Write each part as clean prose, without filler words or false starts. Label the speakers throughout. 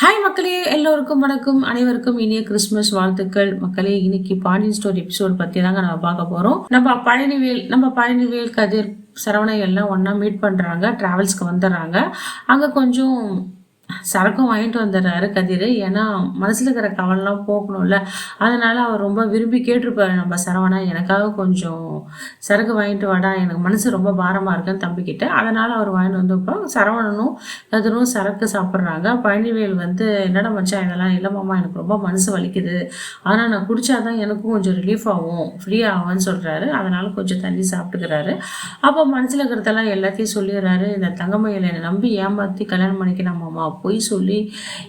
Speaker 1: Hi மக்களே, எல்லோருக்கும் வணக்கம். அனைவருக்கும் இனிய கிறிஸ்துமஸ் வாழ்த்துக்கள். மக்களே, இன்னைக்கு பாண்டியன் ஸ்டோரி எபிசோட் பத்தி தாங்க நம்ம பார்க்க போறோம். நம்ம பழனிவேல் கதிர் சரவணை எல்லாம் ஒன்னா மீட் பண்றாங்க. டிராவல்ஸ்க்கு வந்துடுறாங்க. அங்க கொஞ்சம் சரக்கும் வாங்கிட்டு வந்துடுறாரு கதிர். ஏன்னா மனசுல இருக்கிற கவலைலாம் போகணும்ல. அதனால அவர் ரொம்ப விரும்பி கேட்டிருப்பாரு, நம்ம சரவணா எனக்காக கொஞ்சம் சரக்கு வாங்கிட்டு வாடா, எனக்கு மனசு ரொம்ப பாரமா இருக்குன்னு தம்பிக்கிட்ட. அதனால அவர் வாங்கிட்டு வந்தப்போ சரவணனும் கதிரும் சரக்கு சாப்பிட்றாங்க. பழனிவேல் வந்து என்னடா மச்சான் இதெல்லாம் இல்லைம்மாம்மா, எனக்கு ரொம்ப மனசு வலிக்குது, ஆனால் நான் குடிச்சாதான் எனக்கும் கொஞ்சம் ரிலீஃப் ஆகும், ஃப்ரீ ஆகும்னு சொல்றாரு. அதனால கொஞ்சம் தண்ணி சாப்பிட்டுக்கிறாரு. அப்போ மனசுல இருக்கிறதெல்லாம் எல்லாத்தையும் சொல்லிடுறாரு. இந்த தங்கமயில என்னை நம்பி ஏமாத்தி கல்யாணம் பண்ணிக்கினாமாம்மா, பொய் சொல்லி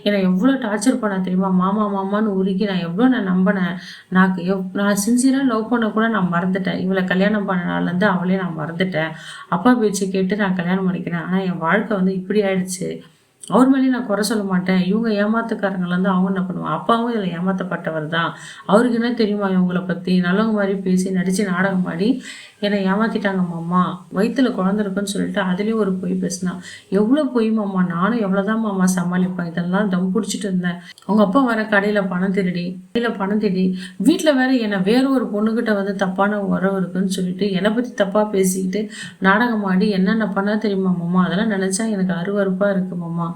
Speaker 1: என்னை எவ்வளோ டார்ச்சர் பண்ண தெரியுமா, மாமா மாமான்னு உருகி நான் நம்பினேன். நான் சின்சியராக லவ் பண்ண கூட நான் மறந்துட்டேன். இவளை கல்யாணம் பண்ண நாள்லேருந்து அவளே நான் மறந்துட்டேன். அப்பா பேச்சு கேட்டு நான் கல்யாணம் பண்ணிக்கிறேன். ஆனால் என் வாழ்க்கை வந்து இப்படி ஆயிடுச்சு. அவர் மேலேயும் நான் குறை சொல்ல மாட்டேன். இவங்க ஏமாத்துக்காரங்களை வந்து அவங்க என்ன பண்ணுவாங்க, அப்பாவும் இதில் ஏமாற்றப்பட்டவர் தான். அவருக்கு என்ன தெரியுமா இவங்களை பற்றி, நல்லவங்க மாதிரி பேசி நடித்து நாடகம் ஆடி என்னை ஏமாத்திட்டாங்க மாமா, வயிற்றுல குழந்தை இருக்குன்னு சொல்லிட்டு அதுலேயும் ஒரு பொய் பேசினான். எவ்வளோ பொய் மாமா, நானும் எவ்வளோதான் மாமா சமாளிப்பேன். இதெல்லாம் தம் பிடிச்சிட்டு இருந்தேன். அவங்க அப்பா வர கடையில் பணம் திருடி வீட்டில் வேற என்னை வேற ஒரு பொண்ணுக்கிட்ட வந்து தப்பான உறவு இருக்குன்னு சொல்லிட்டு என்னை பற்றி தப்பாக பேசிக்கிட்டு நாடகம் ஆடி என்னென்ன பண்ணா தெரியுமா மாமா, அதெல்லாம் நினச்சா எனக்கு அருவருப்பாக இருக்கு மாமா.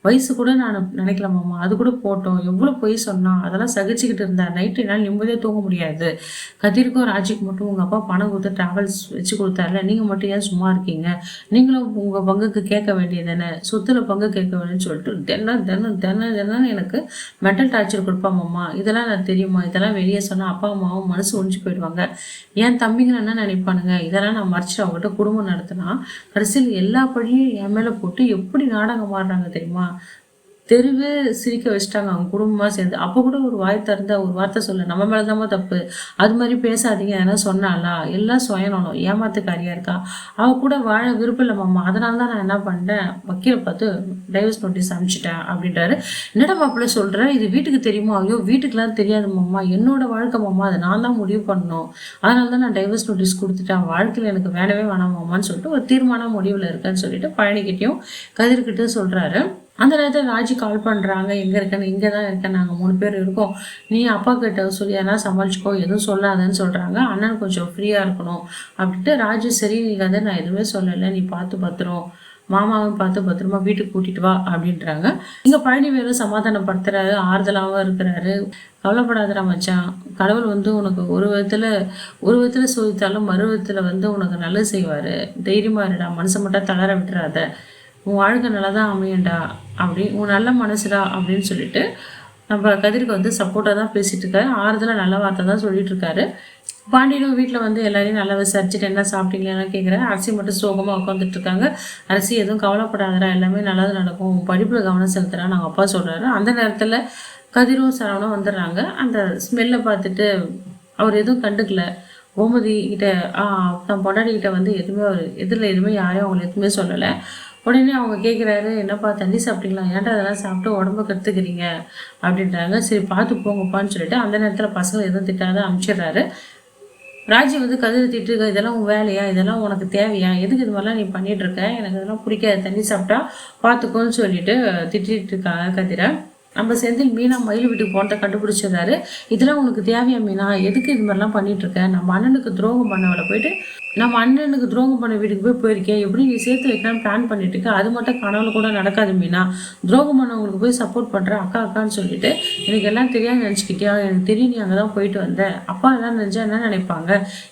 Speaker 1: வயசு கூட நான் நினைக்கலாமாம்மா, அது கூட போட்டோம். எவ்வளோ பொய் சொன்னான், அதெல்லாம் சகிச்சுக்கிட்டு இருந்தார். நைட்டு என்னால் நிம்மதியாக தூங்க முடியாது. கதிர்க்கும் ராஜிக்கு மட்டும் உங்கள் அப்பா பணம் கொடுத்து ட்ராவல்ஸ் வச்சு கொடுத்தாருல, நீங்கள் மட்டும் ஏன் சும்மா இருக்கீங்க, நீங்களும் உங்கள் பங்குக்கு கேட்க வேண்டியது என்ன, சொத்துல பங்கு கேட்க வேண்டியன்னு சொல்லிட்டு தினம் எனக்கு மென்டல் டார்ச்சர் கொடுப்பாமாம்மா. இதெல்லாம் நான் தெரியுமா, இதெல்லாம் வெளியே சொன்னால் அப்பா அம்மாவும் மனசு ஒழிஞ்சு போயிடுவாங்க. என் தம்பிங்க என்ன நினைப்பானுங்க, இதெல்லாம் நான் மறைச்சிட்டு அவங்ககிட்ட குடும்பம் நடத்தினா கடைசியில் எல்லா படியும் என் மேலே போட்டு எப்படி நாடகம் ஆடுறாங்க தெரியுமா. தெருவே சிரிக்க வச்சுட்டாங்க அவங்க குடும்பமாக சேர்ந்து. அப்போ கூட ஒரு வாய் திறந்த ஒரு வார்த்தை சொல்ல, நம்ம மேலே தப்பு, அது மாதிரி பேசாதீங்க ஏன்னா சொன்னாலா, எல்லாம் சுயநலம், ஏமாத்துக்காரியா இருக்கா, அவள் கூட வாழ விருப்பம் இல்லை மாமா. அதனால தான் நான் என்ன பண்ணிட்டேன், வக்கீலை பார்த்து டைவர்ஸ் நோட்டீஸ் அனுப்பிச்சிட்டேன் அப்படின்றாரு. என்னடா மாப்பிள்ள சொல்கிறேன், இது வீட்டுக்கு தெரியுமா, ஐயோ வீட்டுக்கெலாம் தெரியாது மாமா, என்னோட வாழ்க்கை மாமா, அதை நான் தான் முடிவு பண்ணணும், அதனால தான் நான் டைவர்ஸ் நோட்டீஸ் கொடுத்துட்டேன், வாழ்க்கையில் எனக்கு வேணவே வேணாம் மாமான்னு சொல்லிட்டு ஒரு தீர்மான முடிவில் இருக்கேன்னு சொல்லிட்டு பழனிக்கிட்டையும் கதிர்கிட்டையும் சொல்கிறாரு. அந்த நேரத்தில் ராஜி கால் பண்ணுறாங்க, எங்கே இருக்கேன்னு. இங்கே தான் இருக்கேன், நாங்கள் 3 பேர் இருக்கோம், நீ அப்பா கிட்ட சொல்லி யாரா சமாளிச்சுக்கோ, எதுவும் சொல்லாதன்னு சொல்கிறாங்க. அண்ணன் கொஞ்சம் ஃப்ரீயாக இருக்கணும் அப்படின்ட்டு ராஜு சரி நீ வந்து நான் எதுவுமே சொல்லலை, நீ பார்த்து பத்திரம், மாமாவும் பார்த்து பத்திரமா வீட்டுக்கு கூட்டிகிட்டு வா அப்படின்றாங்க. இங்கே பழனிவேலும் சமாதானப்படுத்துறாரு, ஆறுதலாகவும் இருக்கிறாரு. கவலைப்படாதடா மச்சான், கடவுள் வந்து உனக்கு ஒரு விதத்தில் சோதித்தாலும் மறு விதத்தில் வந்து உனக்கு நல்லது செய்வார், தைரியமாக இருடா, மனசை மட்டும் தளர விட்டுறாத, உன் வாழ்க்கை நல்லா தான் அமையண்டா, அப்படி உன் நல்ல மனசுடா அப்படின்னு சொல்லிட்டு நம்ம கதிருக்கு வந்து சப்போர்ட்டாக தான் பேசிகிட்டு இருக்காரு. ஆறுதலாக நல்ல வார்த்தை தான் சொல்லிட்டு இருக்காரு. பாண்டியனும் வீட்டில் வந்து எல்லாரையும் நல்லா விசாரிச்சுட்டு என்ன சாப்பிட்டீங்களா கேட்குறேன். அரிசி மட்டும் சோகமாக உட்காந்துட்டு இருக்காங்க. அரிசி எதுவும் கவலைப்படாதரா, எல்லாமே நல்லது நடக்கும், படிப்பில் கவனம் செலுத்துறா நாங்கள் அப்பா சொல்கிறாரு. அந்த நேரத்தில் கதிரும் சரவணும் வந்துடுறாங்க. அந்த ஸ்மெல்லை பார்த்துட்டு அவர் எதுவும் கண்டுக்கல. கோமதி கிட்ட தன் பொண்டாடிக்கிட்ட வந்து எதுவுமே அவர் எதுவுமே யாரையும் அவங்களை எதுவுமே சொல்லலை. உடனே அவங்க கேட்குறாரு, என்னப்பா தண்ணி சாப்பிட்டீங்களா, ஏன்டா அதெல்லாம் சாப்பிட்டு உடம்பு கற்றுக்கிறீங்க அப்படின்றாங்க. சரி பார்த்து போங்கப்பான்னு சொல்லிட்டு அந்த நேரத்தில் பசங்க எதுவும் திட்டாத அனுப்பிச்சிடுறாரு. ராஜி வந்து கதிர் திட்டு, இதெல்லாம் உன் வேலையா, இதெல்லாம் உனக்கு தேவையா, எதுக்கு இது மாதிரிலாம் நீ பண்ணிட்டு இருக்க, எனக்கு இதெல்லாம் பிடிக்காது, தண்ணி சாப்பிட்டா பார்த்துக்கோன்னு சொல்லிட்டு திட்டிட்டு இருக்காங்க கதிரை. நம்ம செந்தில் மீனா மயில் வீட்டுக்கு போனதை கண்டுபிடிச்சிடுறாரு. இதெல்லாம் உனக்கு தேவையா மீனா, எதுக்கு இது மாதிரிலாம் பண்ணிட்டு இருக்க, நம்ம அண்ணனுக்கு துரோகம் பண்ணவளை போயிட்டு நம்ம அண்ணனுக்கு துரோகம் பண்ண வீட்டுக்கு போயிருக்கேன், எப்படி நீ சேர்த்து வைக்கலாம்னு பிளான் பண்ணிட்டு இருக்க, அது மட்டும் கனவுல கூட நடக்காது மீனா, துரோகம் பண்ணவங்களுக்கு போய் சப்போர்ட் பண்ணுற அக்கான்னு சொல்லிட்டு எனக்கு எல்லாம் தெரியாது நினச்சிக்கிட்டியா, எனக்கு தெரியும் நீ அங்கே தான் போயிட்டு வந்த, அப்பா எல்லாம் நினச்சா என்ன நினைப்பாங்க,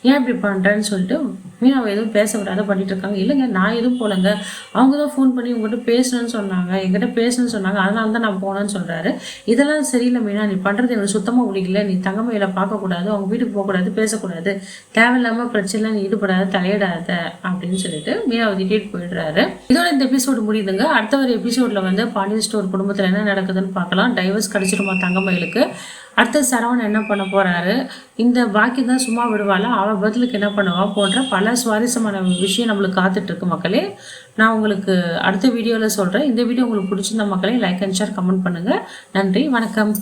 Speaker 1: ஏன் இப்படி பண்ணுறேன்னு சொல்லிட்டு மீனாவை எதுவும் பேச விடாத பண்ணிட்டு இருக்காங்க. இல்லைங்க நான் எதுவும் போலங்க, அவங்க தான் ஃபோன் பண்ணி உங்கள்கிட்ட பேசணும்னு சொன்னாங்க, என்கிட்ட பேசணும்னு சொன்னாங்க, அதனால தான் நான் போனேன்னு சொல்கிறாரு. இதெல்லாம் சரியில்லை மீனா, நீ பண்ணுறது எனக்கு சுத்தமாக பிடிக்கல, நீ தங்கமையில பார்க்கக்கூடாது, அவங்க வீட்டுக்கு போகக்கூடாது, பேசக்கூடாது, தேவையில்லாமல் பிரச்சனை நீ தலையிடாத அப்படின்னு சொல்லிட்டு மீனாவதி கேட்டு போயிடுறாரு. இதோட இந்த எபிசோடு முடியுதுங்க. அடுத்த ஒரு எபிசோட்ல வந்து பாண்டியன் ஸ்டோர் குடும்பத்துல என்ன நடக்குதுன்னு பார்க்கலாம். டைவர்ஸ் கிடைச்சிருமா தங்கமயிலுக்கு, அடுத்த சரவணன் என்ன பண்ண போறாரு, இந்த பாக்கி தான் சும்மா விடுவாளா, அவள் பதிலுக்கு என்ன பண்ணுவா போன்ற பல சுவாரஸ்யமான விஷயம் நம்மளுக்கு காத்துட்டு இருக்கு மக்களே. நான் உங்களுக்கு அடுத்த வீடியோவில் சொல்கிறேன். இந்த வீடியோ உங்களுக்கு பிடிச்சிருந்த மக்களே லைக் அண்ட் ஷேர் கமெண்ட் பண்ணுங்கள். நன்றி, வணக்கம்.